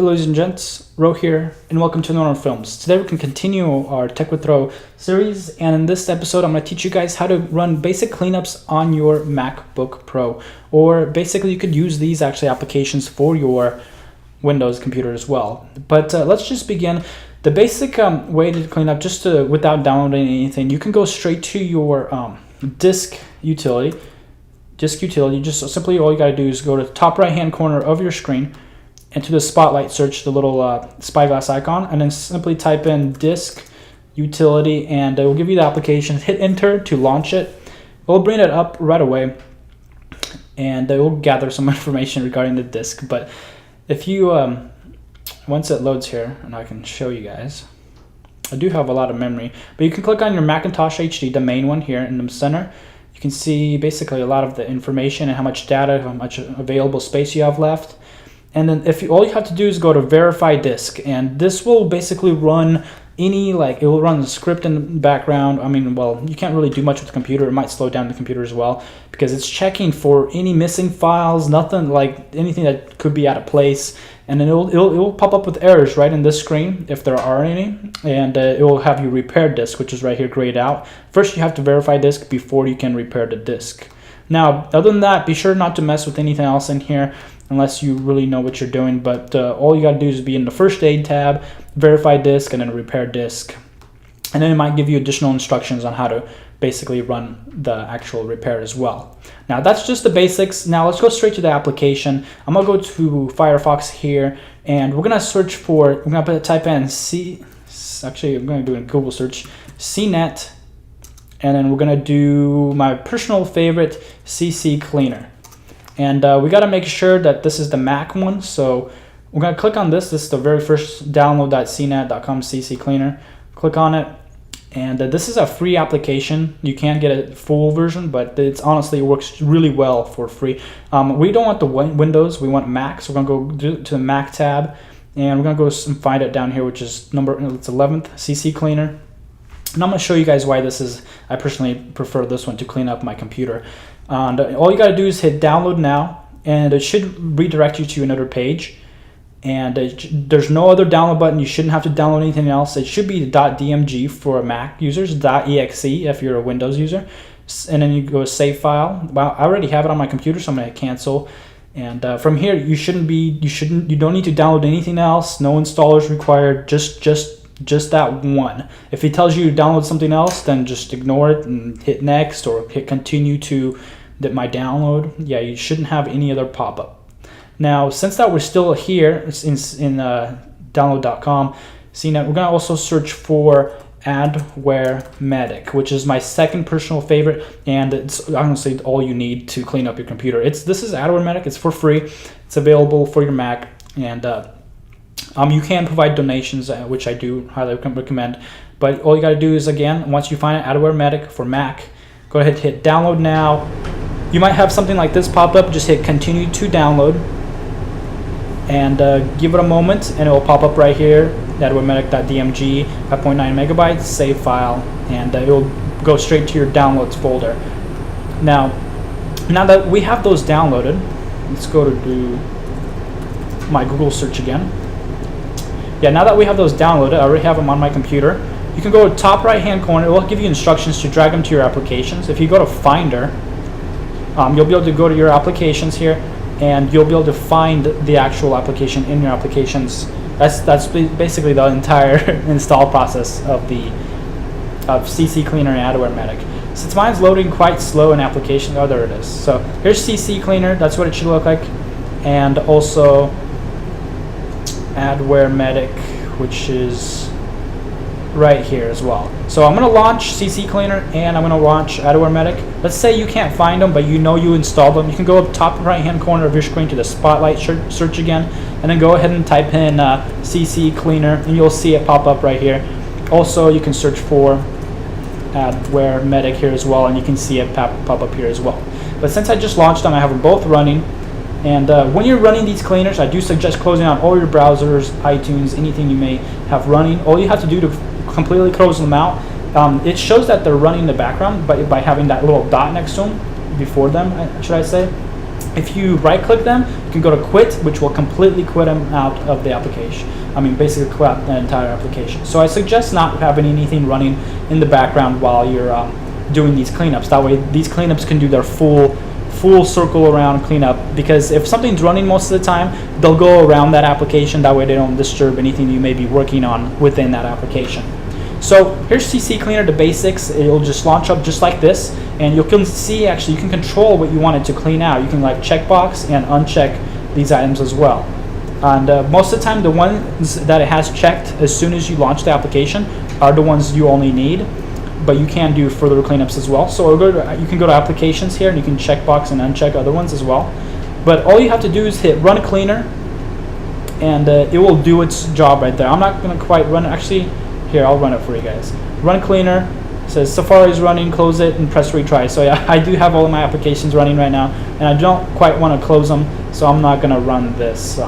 Hey ladies and gents, Ro here, and welcome to NOandROfilms. Today we can continue our Tech with Ro series, and in this episode I'm going to teach you guys how to run basic cleanups on your MacBook Pro, or basically you could use these applications for your Windows computer as well. But let's just begin. The basic way to clean up, without downloading anything, you can go straight to your disk utility. Just simply all you got to do is go to the top right hand corner of your screen, and to the spotlight, search the little spyglass icon, and then simply type in disk utility, and it will give you the application. Hit enter to launch it. It will bring it up right away, and it will gather some information regarding the disk. But if you once it loads here, and I can show you guys, I do have a lot of memory, but you can click on your Macintosh HD, the main one here in the center. You can see basically a lot of the information and how much data, how much available space you have left. And then all you have to do is go to verify disk, and this will basically run it will run the script in the background. I mean, well, you can't really do much with the computer. It might slow down the computer as well, because it's checking for any missing files, anything that could be out of place, and then it will pop up with errors right in this screen if there are any, and it will have you repair disk, which is right here grayed out. First you have to verify disk before you can repair the disk. Now, other than that, be sure not to mess with anything else in here unless you really know what you're doing. But all you got to do is be in the first aid tab, verify disk, and then repair disk. And then it might give you additional instructions on how to basically run the actual repair as well. Now, that's just the basics. Now, let's go straight to the application. I'm going to go to Firefox here, and we're going to type in I'm going to do a Google search, CNET, and then we're going to do my personal favorite, CC Cleaner. And we got to make sure that this is the Mac one, so we're going to click on this. This is the very first download.cnet.com CC Cleaner. Click on it, and this is a free application. You can't get a full version, but it works really well for free. We don't want the Windows, we want Mac, so we're going to go to the Mac tab, and we're going to go and find it down here, which is it's 11th, CC Cleaner. And I'm going to show you guys why I personally prefer this one to clean up my computer. And all you got to do is hit download now, and it should redirect you to another page. And there's no other download button. You shouldn't have to download anything else. It should be .dmg for Mac users, .exe if you're a Windows user, and then you go save file. Well, I already have it on my computer, so I'm going to hit cancel. And from here, you don't need to download anything else. No installers required. Just that one. If it tells you to download something else, then just ignore it and hit next or hit continue to my download. Yeah, you shouldn't have any other pop-up. Now, since that we're still here in download.com, CNET, we're going to also search for Adware Medic, which is my second personal favorite, and it's honestly all you need to clean up your computer. This is Adware Medic. It's for free. It's available for your Mac, and you can provide donations, which I do highly recommend. But all you got to do is, again, once you find it, Adware Medic for Mac, go ahead and hit download now. You might have something like this pop up. Just hit continue to download, and give it a moment, and it will pop up right here, adwaremedic.dmg, 5.9 megabytes, save file, and it will go straight to your downloads folder. Now that we have those downloaded, let's go to do my Google search again. Yeah, now that we have those downloaded, I already have them on my computer. You can go to top right hand corner. It will give you instructions to drag them to your applications. If you go to Finder, you'll be able to go to your applications here, and you'll be able to find the actual application in your applications. That's basically the entire install process of CC Cleaner and Adware Medic. Since mine's loading quite slow in application, oh, there it is. So here's CC Cleaner. That's what it should look like, and also Adware Medic, which is right here as well. So I'm going to launch CC Cleaner, and I'm going to launch Adware Medic. Let's say you can't find them, but you know you installed them. You can go up top right hand corner of your screen to the spotlight search again, and then go ahead and type in CC Cleaner, and you'll see it pop up right here. Also, you can search for Adware Medic here as well, and you can see it pop up here as well. But since I just launched them, I have them both running. And when you're running these cleaners, I do suggest closing out all your browsers, iTunes, anything you may have running. All you have to do to completely close them out, it shows that they're running in the background by having that little dot next to them, before them, should I say. If you right click them, you can go to quit, which will completely quit them out of the application. I mean, basically quit out the entire application. So I suggest not having anything running in the background while you're doing these cleanups. That way these cleanups can do their full circle around cleanup, because if something's running most of the time, they'll go around that application. That way they don't disturb anything you may be working on within that application. So here's CC Cleaner, the basics. It'll just launch up just like this, and you can see actually you can control what you want it to clean out. You can like checkbox and uncheck these items as well. And most of the time the ones that it has checked as soon as you launch the application are the ones you only need, but you can do further cleanups as well. So you can go to applications here and you can checkbox and uncheck other ones as well. But all you have to do is hit run cleaner, and it will do its job right there. I'm not going to quite run it. Actually, here, I'll run it for you guys. Run cleaner, says Safari is running, close it, and press retry. So yeah, I do have all of my applications running right now, and I don't quite want to close them, so I'm not going to run this.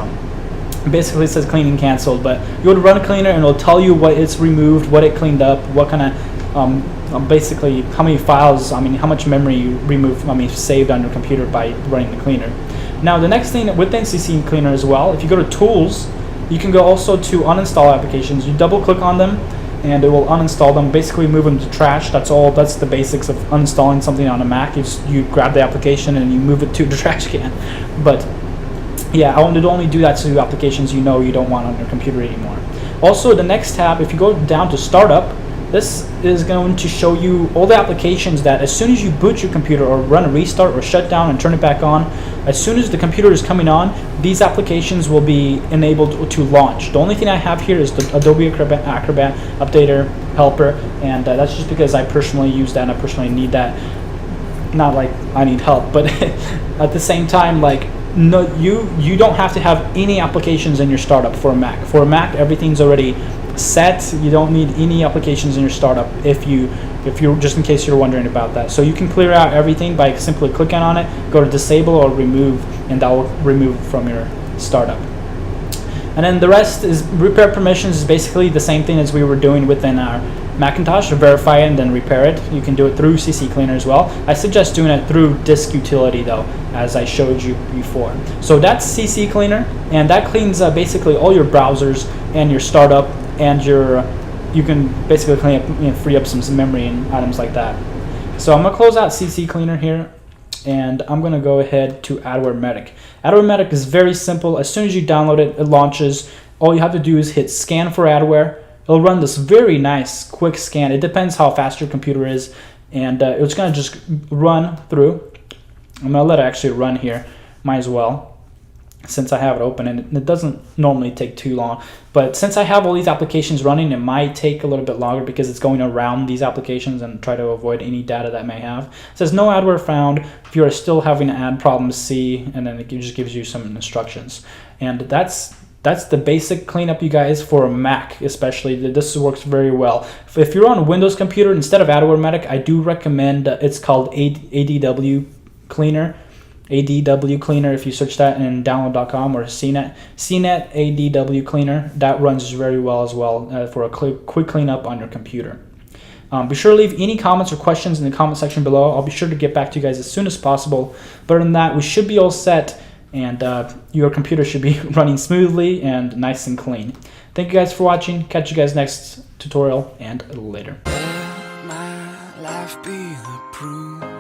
Basically it says cleaning canceled, but you go to run cleaner and it'll tell you what it's removed, what it cleaned up, what kind of, basically how many files, how much memory you removed, saved on your computer by running the cleaner. Now the next thing within CC Cleaner as well, if you go to tools, you can go also to uninstall applications. You double click on them and it will uninstall them, basically move them to trash. That's the basics of uninstalling something on a Mac. You grab the application and you move it to the trash can. But yeah, I would only do that to applications you don't want on your computer anymore. Also, the next tab, if you go down to startup, this is going to show you all the applications that as soon as you boot your computer or run a restart or shut down and turn it back on, as soon as the computer is coming on, these applications will be enabled to launch. The only thing I have here is the Adobe Acrobat Updater Helper, and that's just because I personally use that and I personally need that. Not like I need help, but at the same time, like, no, you don't have to have any applications in your startup for a Mac. For a Mac, everything's already set. You don't need any applications in your startup if you're just in case you're wondering about that. So you can clear out everything by simply clicking on it, go to disable or remove, and that will remove from your startup. And then the rest is repair permissions, is basically the same thing as we were doing within our Macintosh, to verify it and then repair it. You can do it through CC Cleaner as well. I suggest doing it through Disk Utility though, as I showed you before. So that's CC Cleaner, and that cleans basically all your browsers and your startup, and you can basically clean up, free up some memory and items like that. So I'm gonna close out CC Cleaner here, and I'm gonna go ahead to Adware Medic. Adware Medic is very simple. As soon as you download it, it launches. All you have to do is hit scan for Adware. It'll run this very nice quick scan. It depends how fast your computer is, and it's gonna just run through. I'm gonna let it actually run here, might as well, since I have it open, and it doesn't normally take too long. But since I have all these applications running, it might take a little bit longer because it's going around these applications and try to avoid any data that may have. It says no adware found. If you are still having ad problems, see, and then it just gives you some instructions. And that's the basic cleanup, you guys, for a Mac especially. This works very well. If you're on a Windows computer, instead of Adware Medic, I do recommend, it's called ADW Cleaner. ADW Cleaner, if you search that in download.com, or CNET ADW Cleaner, that runs very well as well for a quick cleanup on your computer. Be sure to leave any comments or questions in the comment section below. I'll be sure to get back to you guys as soon as possible. But other than that, we should be all set, and your computer should be running smoothly and nice and clean. Thank you guys for watching. Catch you guys next tutorial, and later. Let my life be the proof